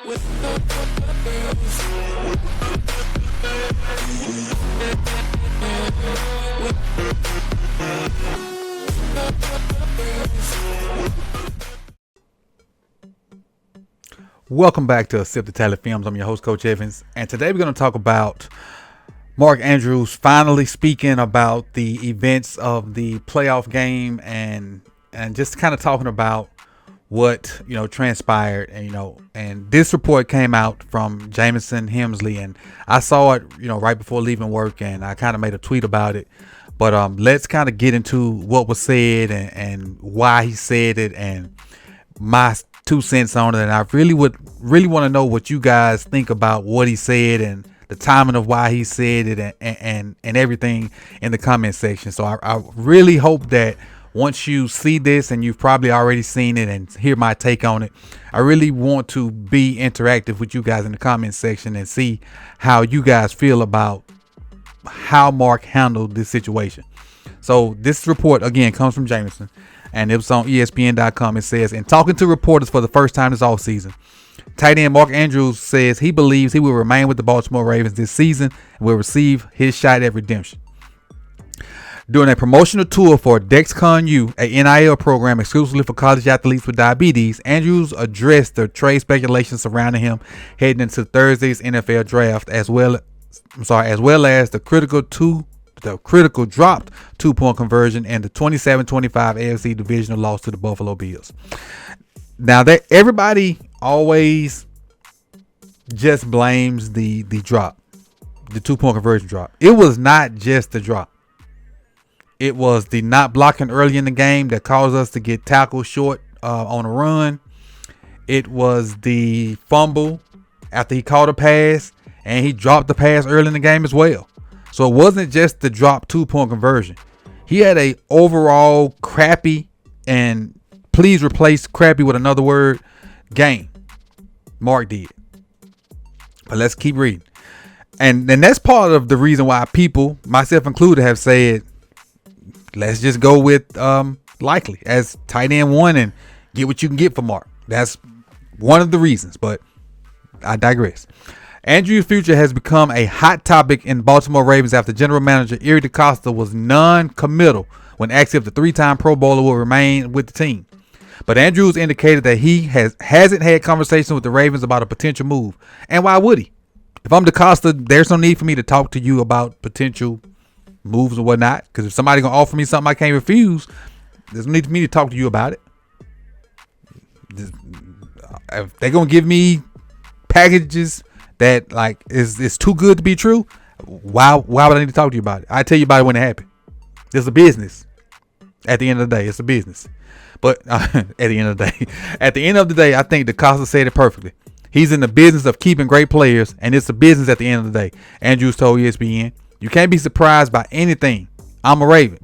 Welcome back to Sip the Talent Films. I'm your host, Coach Evans, and today we're going to talk about Mark Andrews finally speaking about the events of the playoff game and just kind of talking about what transpired. And this report came out from Jamison Hemsley, and I saw it right before leaving work, and I kind of made a tweet about it. But let's kind of get into what was said and why he said it and my 2 cents on it. And I really want to know what you guys think about what he said and the timing of why he said it and everything in the comment section. So I really hope that once you see this, and you've probably already seen it and hear my take on it, I really want to be interactive with you guys in the comment section and see how you guys feel about how Mark handled this situation. So this report again comes from Jamison, and it was on ESPN.com. It says, in talking to reporters for the first time this offseason, tight end Mark Andrews says he believes he will remain with the Baltimore Ravens this season and will receive his shot at redemption. During a promotional tour for Dexcon U, a NIL program exclusively for college athletes with diabetes, Andrews addressed the trade speculation surrounding him heading into Thursday's NFL draft, as well as the critical dropped 2-point conversion and the 27-25 AFC divisional loss to the Buffalo Bills. Now that everybody always just blames the drop, the 2-point conversion drop. It was not just the drop. It was the not blocking early in the game that caused us to get tackled short on a run. It was the fumble after he caught a pass, and he dropped the pass early in the game as well. So it wasn't just the drop 2-point conversion. He had a overall crappy, and please replace crappy with another word, game. Mark did. But let's keep reading. And that's part of the reason why people, myself included, have said, let's just go with Likely as tight end 1 and get what you can get for Mark. That's one of the reasons, but I digress. Andrew's future has become a hot topic in Baltimore Ravens after general manager Erie DeCosta was non-committal when asked if the 3-time Pro Bowler will remain with the team. But Andrews indicated that he hasn't had conversations with the Ravens about a potential move. And why would he? If I'm DeCosta, there's no need for me to talk to you about potential moves or whatnot, because if somebody gonna offer me something I can't refuse, there's no need for me to talk to you about it. If they're gonna give me packages that like is too good to be true, why would I need to talk to you about it? I tell you about it when it happened. It's a business. At the end of the day, it's a business. But at the end of the day, I think DeCosta said it perfectly. He's in the business of keeping great players, and it's a business at the end of the day. Andrews told ESPN, "You can't be surprised by anything. I'm a Raven.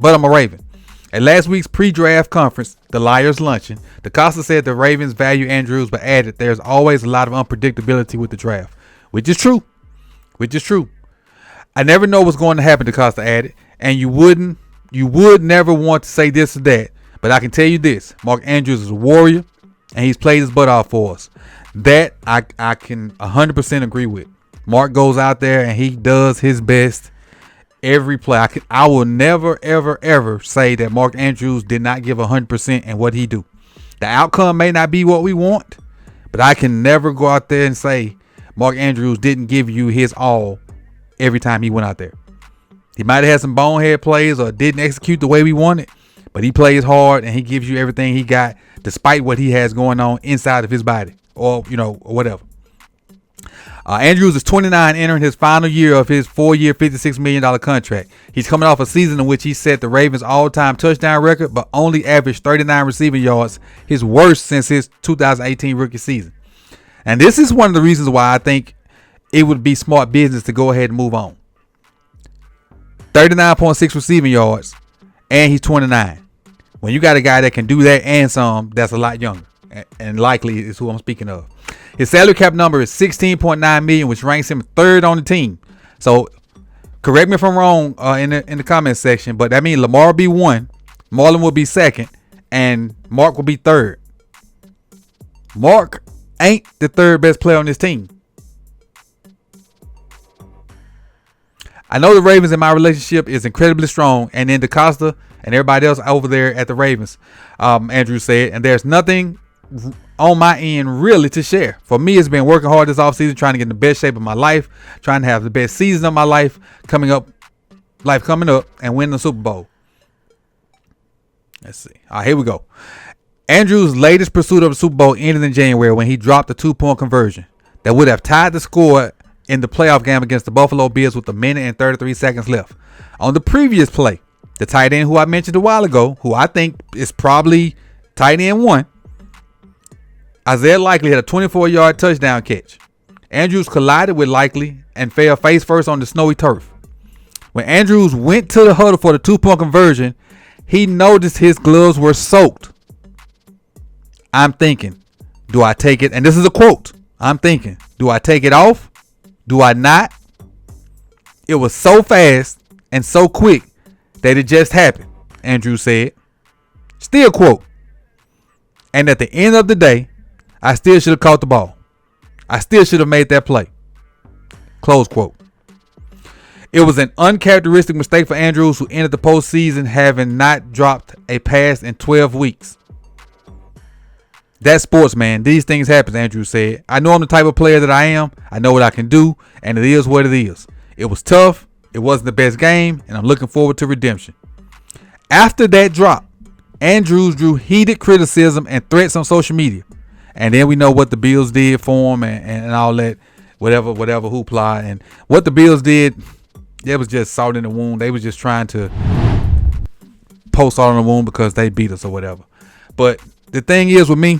At last week's pre-draft conference, the Liars Luncheon, DeCosta said the Ravens value Andrews, but added there's always a lot of unpredictability with the draft, which is true. I never know what's going to happen," DeCosta added, "and you would never want to say this or that, but I can tell you this: Mark Andrews is a warrior, and he's played his butt off for us. That I can 100% agree with. Mark goes out there and he does his best." Every play, I will never, ever say that Mark Andrews did not give 100% in what he do. The outcome may not be what we want, but I can never go out there and say Mark Andrews didn't give you his all every time he went out there. He might have had some bonehead plays or didn't execute the way we wanted, but he plays hard and he gives you everything he got, despite what he has going on inside of his body or whatever. Andrews is 29, entering his final year of his 4-year, $56 million contract. He's coming off a season in which he set the Ravens' all-time touchdown record, but only averaged 39 receiving yards, his worst since his 2018 rookie season. And this is one of the reasons why I think it would be smart business to go ahead and move on. 39.6 receiving yards, and he's 29. When you got a guy that can do that and some, that's a lot younger, and Likely is who I'm speaking of. His salary cap number is $16.9 million, which ranks him third on the team. So, correct me if I'm wrong in the comments section, but that means Lamar will be 1, Marlon will be 2nd, and Mark will be 3rd. Mark ain't the third best player on this team. I know the Ravens and my relationship is incredibly strong, and then DeCosta and everybody else over there at the Ravens, Andrew said, and there's nothing on my end really to share. For me, it's been working hard this offseason, trying to get in the best shape of my life, trying to have the best season of my life coming up, and win the Super Bowl. Let's see. All right, here we go. Andrew's latest pursuit of the Super Bowl ended in January when he dropped a 2-point conversion that would have tied the score in the playoff game against the Buffalo Bills with 1 minute and 33 seconds left. On the previous play, the tight end who I mentioned a while ago, who I think is probably tight end 1, Isaiah Likely had a 24-yard touchdown catch. Andrews collided with Likely and fell face first on the snowy turf. When Andrews went to the huddle for the 2-point conversion, he noticed his gloves were soaked. I'm thinking, do I take it? And this is a quote. I'm thinking, do I take it off? Do I not? It was so fast and so quick that it just happened, Andrew said. Still quote. And at the end of the day, I still should have caught the ball. I still should have made that play. Close quote. It was an uncharacteristic mistake for Andrews, who ended the postseason having not dropped a pass in 12 weeks. That's sports, man. These things happen, Andrew said. I know I'm the type of player that I am. I know what I can do, and it is what it is. It was tough. It wasn't the best game, and I'm looking forward to redemption. After that drop, Andrews drew heated criticism and threats on social media. And then we know what the Bills did for him and all that, whatever hoopla. And what the Bills did, it was just salt in the wound. They was just trying to post salt in the wound because they beat us or whatever. But the thing is with me,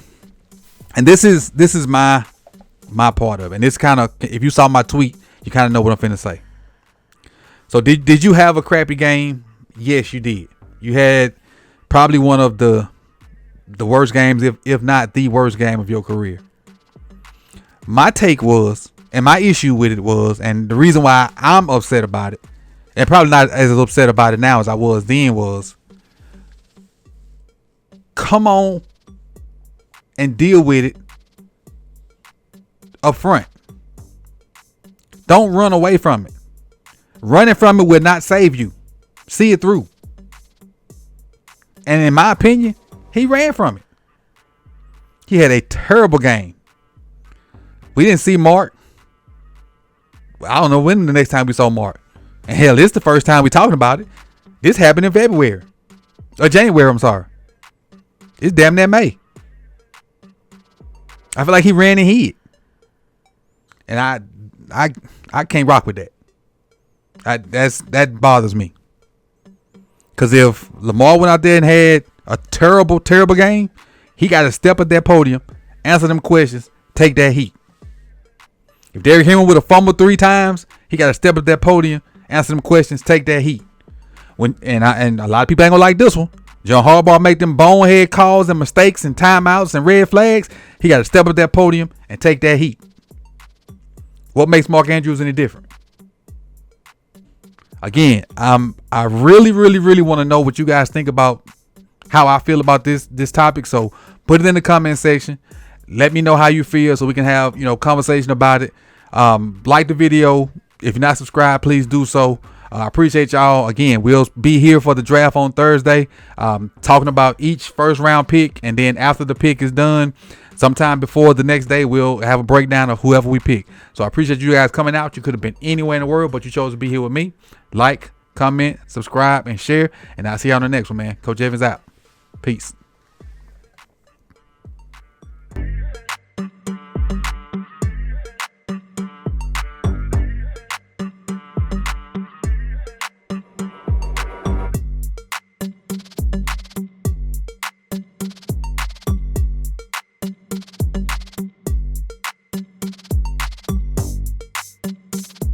and this is my part of it. And this kind of, if you saw my tweet, you kind of know what I'm finna say. So did you have a crappy game? Yes, you did. You had probably one of the worst games, if not the worst game of your career. My take was, and my issue with it was, and the reason why I'm upset about it, and probably not as upset about it now as I was then, was come on and deal with it up front. Don't run away from it. Running from it will not save you. See it through. And in my opinion, he ran from it. He had a terrible game. We didn't see Mark. I don't know when the next time we saw Mark. And hell, this is the first time we talking about it. This happened in February. Or January, I'm sorry. It's damn near May. I feel like he ran and hid. And I can't rock with that. That bothers me. Because if Lamar went out there and had a terrible, terrible game, he got to step at that podium, answer them questions, take that heat. If Derrick Henry would have fumbled 3 times, he got to step at that podium, answer them questions, take that heat. And a lot of people ain't gonna like this one. John Harbaugh make them bonehead calls and mistakes and timeouts and red flags. He got to step at that podium and take that heat. What makes Mark Andrews any different? Again, I really, really, really want to know what you guys think about how I feel about this topic. So put it in the comment section. Let me know how you feel so we can have, conversation about it. Like the video. If you're not subscribed, please do so. I appreciate y'all. Again, we'll be here for the draft on Thursday, talking about each first round pick. And then after the pick is done, sometime before the next day, we'll have a breakdown of whoever we pick. So I appreciate you guys coming out. You could have been anywhere in the world, but you chose to be here with me. Like, comment, subscribe, and share. And I'll see you on the next one, man. Coach Evans out. Peace.